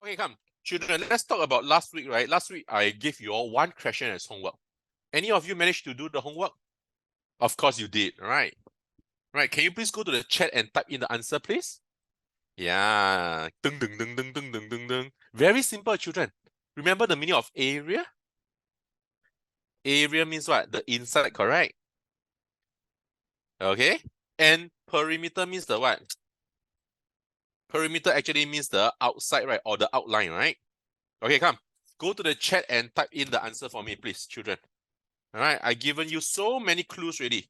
Okay, come. Children, let's talk about last week, right? Last week, I gave you all one question as homework. Any of you managed to do the homework? Of course you did, right? Right, can you please go to the chat and type in the answer, please? Yeah. Ding, ding, ding, ding, ding, ding, ding, ding. Very simple, children. Remember the meaning of area? Area means what? The inside, correct? Okay. And perimeter means the what? Perimeter actually means the outside, right? Or the outline, right? Okay, come. Go to the chat and type in the answer for me, please, children. All right, I've given you so many clues already.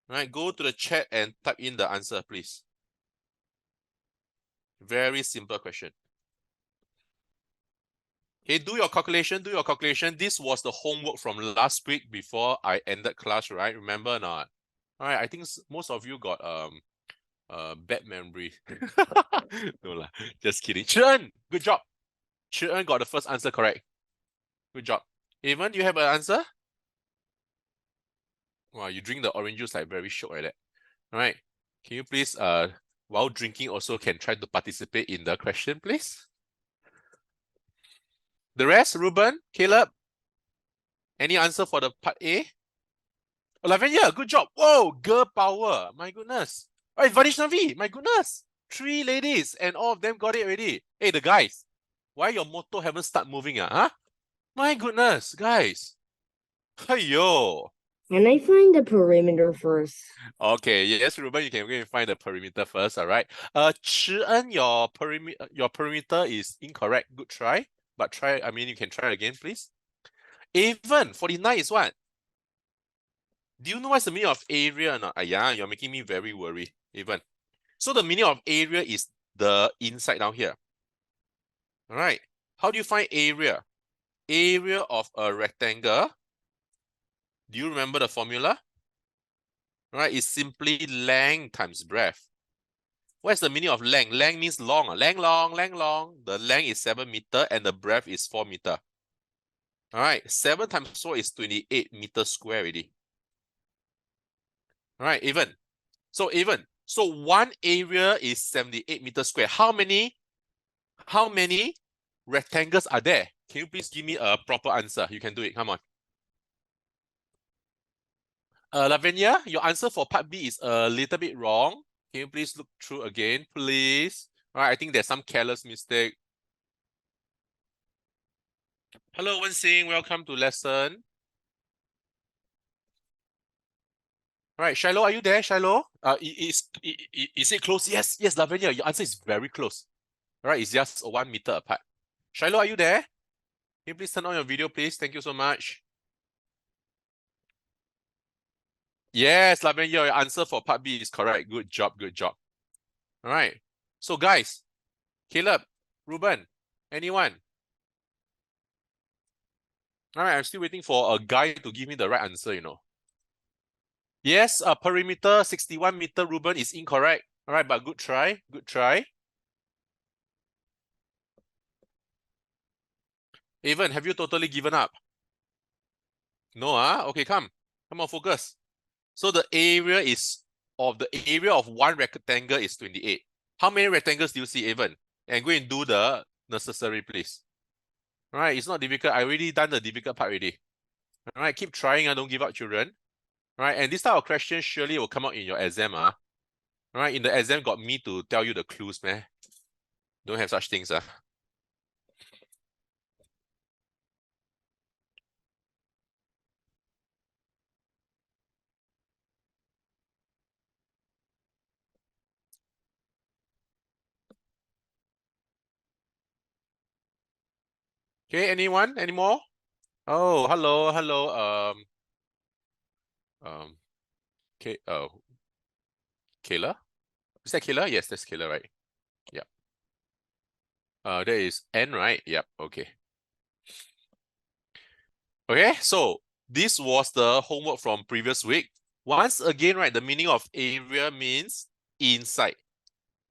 All right, go to the chat and type in the answer, please. Very simple question. Okay, do your calculation, do your calculation. This was the homework from last week before I ended class, right? Remember or not? All right, I think most of you got bad memory. No lah, just kidding. Chen, good job. Chen got the first answer correct. Good job. Evan, do you have an answer? Wow, you drink the orange juice like very short like that. All right. Can you please, while drinking, also can try to participate in the question, please? The rest, Ruben, Caleb, any answer for the part A? 11, yeah, good job. Whoa, girl power. My goodness. All right, Vaishnavi, my goodness. 3 ladies and all of them got it already. Hey, the guys, why your motor haven't start moving? Huh? My goodness, guys. Hey-yo. Can I find the perimeter first? Okay, yes, Ruben, you can go and find the perimeter first, all right? Chi-En, your perimeter is incorrect. Good try. But try, I mean, you can try again, please. Evan, 49 is what? Do you know what's the meaning of area or not? Yeah, you're making me very worried, Evan. So the meaning of area is the inside down here. All right. How do you find area? Area of a rectangle. Do you remember the formula? All right, it's simply length times breadth. What's the meaning of length? Length means long. Length long, length long. The length is 7 meters and the breadth is 4 meters. All right, 7 times 4 is 28 meters square already. All right, even. So one area is 78 meters square. How many rectangles are there? Can you please give me a proper answer? You can do it. Come on. Lavenia, your answer for part B is a little bit wrong. Can you please look through again, please? All right, I think there's some careless mistake. Hello, Wen-Xing. Welcome to lesson. All right, Shiloh, are you there, Shiloh? Is it close? Yes, Lavenia, your answer is very close. All right, it's just 1 meter apart. Shiloh, are you there? Can you please turn on your video, please? Thank you so much. Yes, Lavenia, your answer for part B is correct. Good job, good job. All right. So guys, Caleb, Ruben, anyone? All right, I'm still waiting for a guy to give me the right answer, you know. Yes, perimeter 61 meter, Ruben, is incorrect. All right, but good try, good try. Evan, have you totally given up? No, okay, come on, focus. So the area of one rectangle is 28. How many rectangles do you see, Evan? And go and do the necessary, please. All right, it's not difficult. I already done the difficult part already. All right, keep trying. Don't give up, children. All right, and this type of question surely will come out in your exam. All right, in the exam, got me to tell you the clues, man. Don't have such things. Okay, anyone? Any more? Oh, hello. Okay. Oh, Kayla. Is that Kayla? Yes, that's Kayla, right? Yep. That is N, right? Yep. Okay. Okay, so this was the homework from previous week. Once again, right, the meaning of area means inside.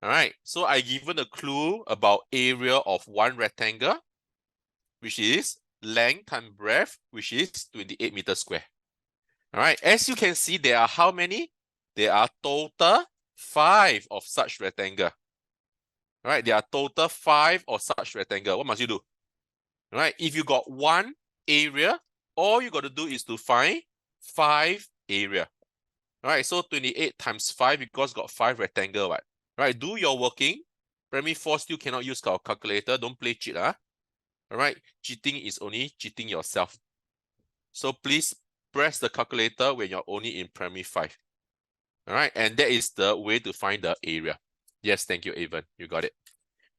All right, so I given a clue about area of one rectangle, which is length times breadth, which is 28 meters square. All right, as you can see, there are how many? There are total 5 of such rectangle. All right, there are total 5 of such rectangle. What must you do? All right, if you got 1 area, all you got to do is to find 5 area. All right, so 28 times 5 because got 5 rectangle, right? All right, do your working. Primary 4 still cannot use our calculator. Don't play cheat, huh? All right, cheating is only cheating yourself. So please press the calculator when you're only in primary 5. All right, and that is the way to find the area. Yes, thank you, Avon. You got it.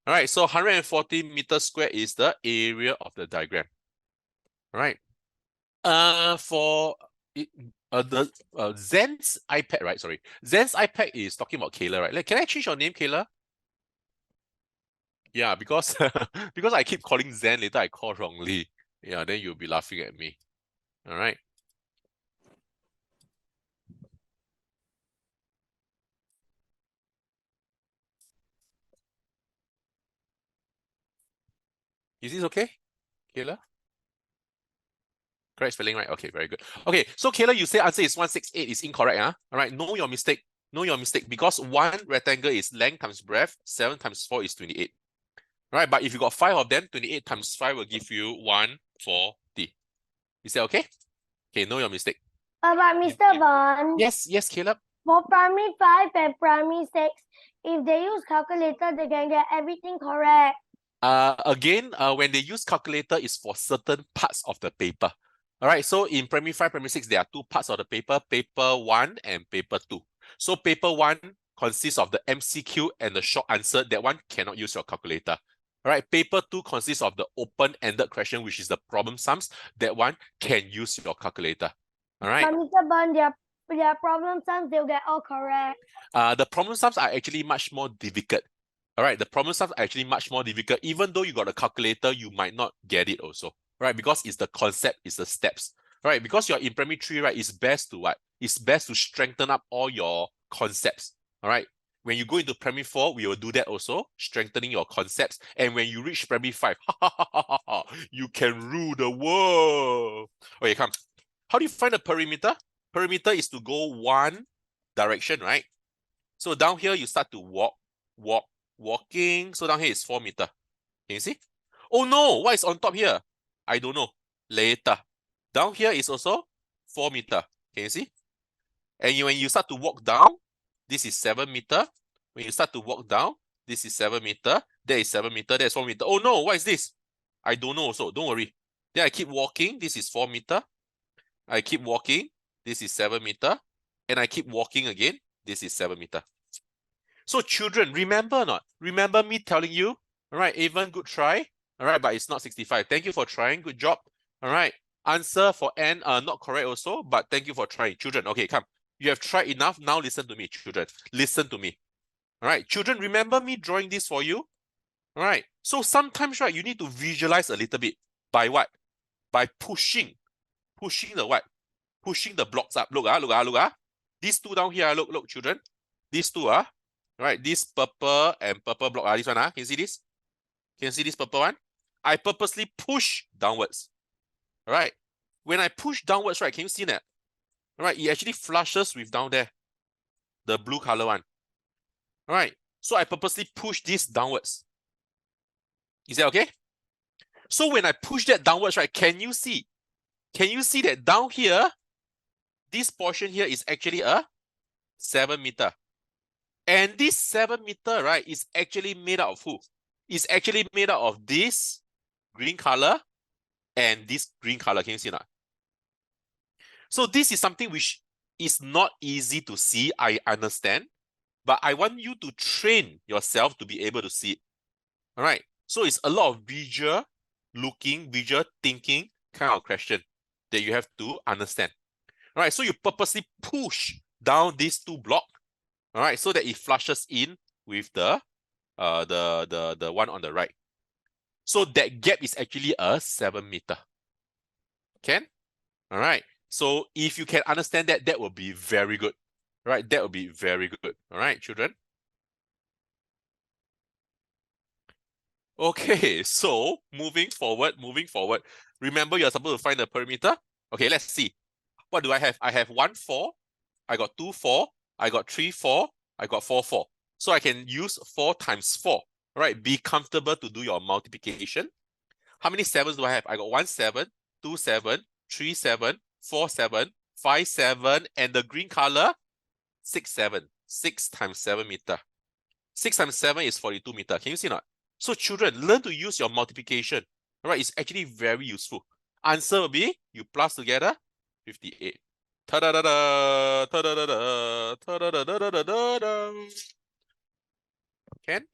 All right, so 140 meters square is the area of the diagram. All right. For the Zen's iPad, right? Sorry, Zen's iPad is talking about Kayla, right? Like, can I change your name, Kayla? Yeah, because because I keep calling Zen, later I call wrongly. Yeah, then you'll be laughing at me. All right. Is this okay, Kayla? Correct spelling, right? Okay, very good. Okay, so Kayla, you say answer is 168 is incorrect, huh? All right, know your mistake. Know your mistake because 1 rectangle is length times breadth, 7 times 4 is 28. All right, but if you got 5 of them, 28 times 5 will give you 140. Is that okay? Okay, know your mistake. But Mr. Bond, Yes, Caleb. for primary 5 and primary 6, if they use calculator, they can get everything correct. Again, when they use calculator, is for certain parts of the paper. All right, so in primary 5, primary 6, there are 2 parts of the paper, paper 1 and paper 2. So paper 1 consists of the MCQ and the short answer. That one cannot use your calculator. All right, paper 2 consists of the open-ended question, which is the problem sums. That one can use your calculator. All right. But Mr. Bond, their problem sums, they'll get all correct. The problem sums are actually much more difficult. All right, the problem sums are actually much more difficult. Even though you got a calculator, you might not get it also, right? Because it's the concept, it's the steps, right? Because you're in primary 3, right? It's best to what? It's best to strengthen up all your concepts, all right? When you go into primary 4, we will do that also, strengthening your concepts. And when you reach primary 5, you can rule the world. Okay, come. How do you find the perimeter? Perimeter is to go one direction, right? So down here, you start to walking. So down here is 4 meters. Can you see? Oh no, what is on top here? I don't know. Later. Down here is also 4 meters. Can you see? And when you start to walk down, this is 7 meters. When you start to walk down, this is 7 meters. There is 7 meters. There's 4 meters. Oh no, what is this? I don't know also. Don't worry. Then I keep walking. This is 4 meters. I keep walking. This is 7 meters. And I keep walking again. This is 7 meters. So children, remember or not? Remember me telling you? All right, Avon, good try. All right, but it's not 65. Thank you for trying. Good job. All right. Answer for N, not correct also, but thank you for trying. Children, okay, come. You have tried enough. Now listen to me, children. Listen to me. All right, children, remember me drawing this for you? All right. So sometimes, right, you need to visualize a little bit. By what? By pushing the what? Pushing the blocks up. Look. These two down here, look, children. These two are. Right, this purple and purple block, this one, can you see this? Can you see this purple one? I purposely push downwards. All right, when I push downwards, right, can you see that? All right, it actually flushes with down there, the blue color one. All right, so I purposely push this downwards. Is that okay? So when I push that downwards, right, can you see that down here, this portion here is actually a 7 meter. And this 7 meter, right, is actually made out of who? It's actually made out of this green color and this green color. Can you see that? So this is something which is not easy to see, I understand. But I want you to train yourself to be able to see it. All right. So it's a lot of visual looking, visual thinking kind of question that you have to understand. All right. So you purposely push down these 2 blocks. All right, so that it flushes in with the one on the right. So that gap is actually a 7 meter. Can? All right. So if you can understand that, that will be very good. All right, that will be very good. All right, children. Okay, so moving forward. Remember, you're supposed to find the perimeter. Okay, let's see. What do I have? I have 1, 4. I got 2, 4. I got 3, 4. I got 4, 4. So I can use 4 times 4. All right, be comfortable to do your multiplication. How many 7s do I have? I got 1 7, 2 7, 3 7, 4 7, 5 7, and the green color 6 7. 6 times 7 meter. 6 times 7 is 42 meter. Can you see not? So children, learn to use your multiplication. All right, it's actually very useful. Answer will be, you plus together, 58. Ta-da-da-da, ta-da-da-da, ta-da-da-da-da-da-da. Can?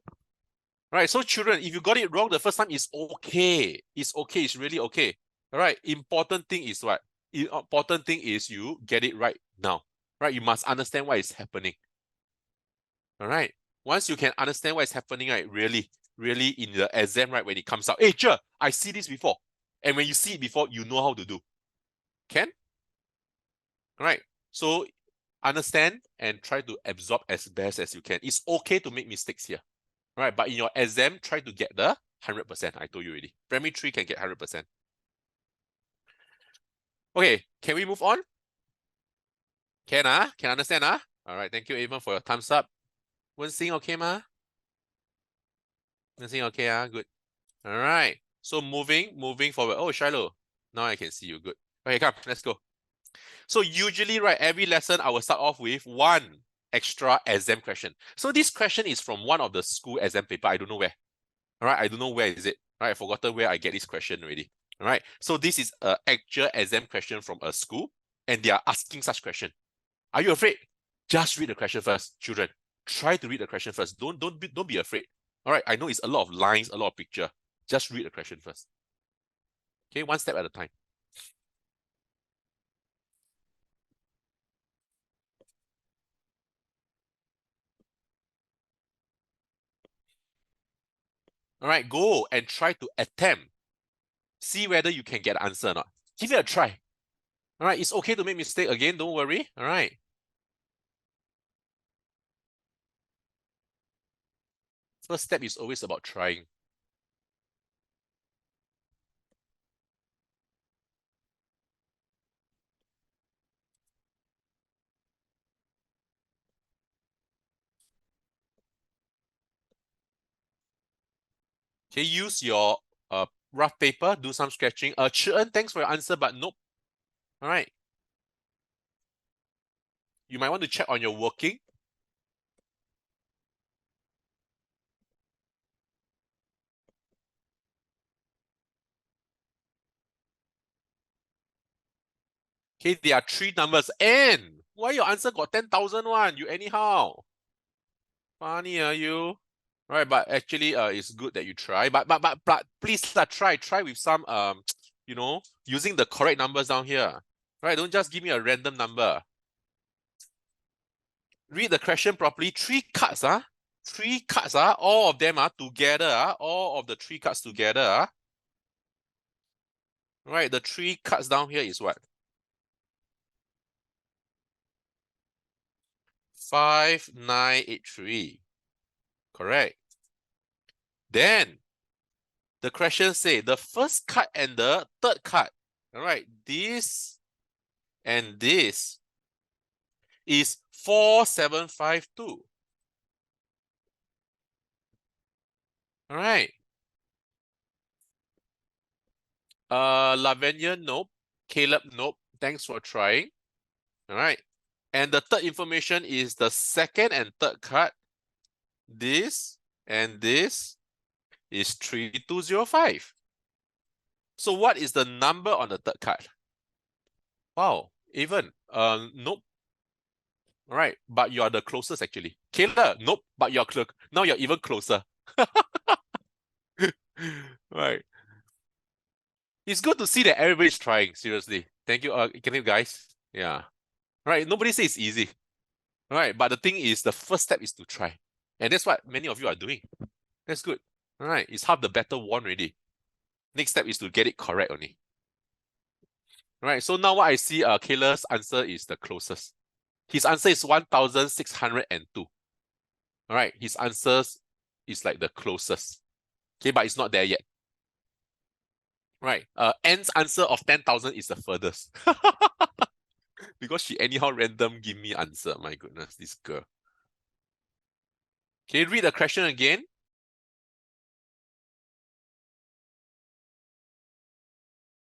All right, so children, if you got it wrong the first time, it's okay. It's okay, it's really okay. All right, important thing is what? Important thing is you get it right now. Right, you must understand what is happening. All right, once you can understand what is happening, right, really in the exam, right, when it comes out, hey, Cher, I see this before. And when you see it before, you know how to do. Can? All right, so understand and try to absorb as best as you can. It's okay to make mistakes here. All right, but in your exam, try to get the 100%. I told you already. Primary 3 can get 100%. Okay, can we move on? Can understand All right, thank you, Avon, for your thumbs up. Wen-Xing, okay ma? Wen-Xing, okay good. All right, so moving forward. Oh, Shiloh, now I can see you, good. Okay, come, let's go. So usually, right, every lesson I will start off with one extra exam question. So this question is from one of the school exam paper. I don't know where. All right, I don't know where is it. All right, I forgotten where I get this question already. All right, so this is an actual exam question from a school, and they are asking such question. Are you afraid? Just read the question first, children. Try to read the question first. Don't be afraid. All right, I know it's a lot of lines, a lot of picture. Just read the question first. Okay, one step at a time. All right, go and try to attempt. See whether you can get the answer or not. Give it a try. All right, it's okay to make mistake again. Don't worry. All right. First step is always about trying. Okay, use your rough paper, do some sketching. Chi-En, thanks for your answer, but nope. All right. You might want to check on your working. Okay, there are 3 numbers. And why your answer got 10,000 one? You anyhow. Funny, are you? Right, but actually, it's good that you try. But please try with some you know, using the correct numbers down here. Right, don't just give me a random number. Read the question properly. 3 cards, 3 cards, all of them together, all of the 3 cards together. Right, the 3 cards down here is what? 5983. Correct. Then the question say the first card and the third card. All right, this and this is 4752. All right. Lavanya, nope. Caleb, nope. Thanks for trying. All right. And the third information is the second and third card. This and this is 3205. So what is the number on the third card? Wow, even. Nope. All right, but you are the closest actually. Caleb, nope, but you're close. Now you're even closer. Right. It's good to see that everybody's trying, seriously. Thank you, can you guys? Yeah. Right, nobody says it's easy. All right, but the thing is, the first step is to try. And that's what many of you are doing. That's good. All right, it's half the battle won already. Next step is to get it correct only. All right, so now what I see, Caleb's answer is the closest. His answer is 1,602. All right, his answers is like the closest. Okay, but it's not there yet. Right, N's answer of 10,000 is the furthest. Because she anyhow random give me answer. My goodness, this girl. Okay, read the question again.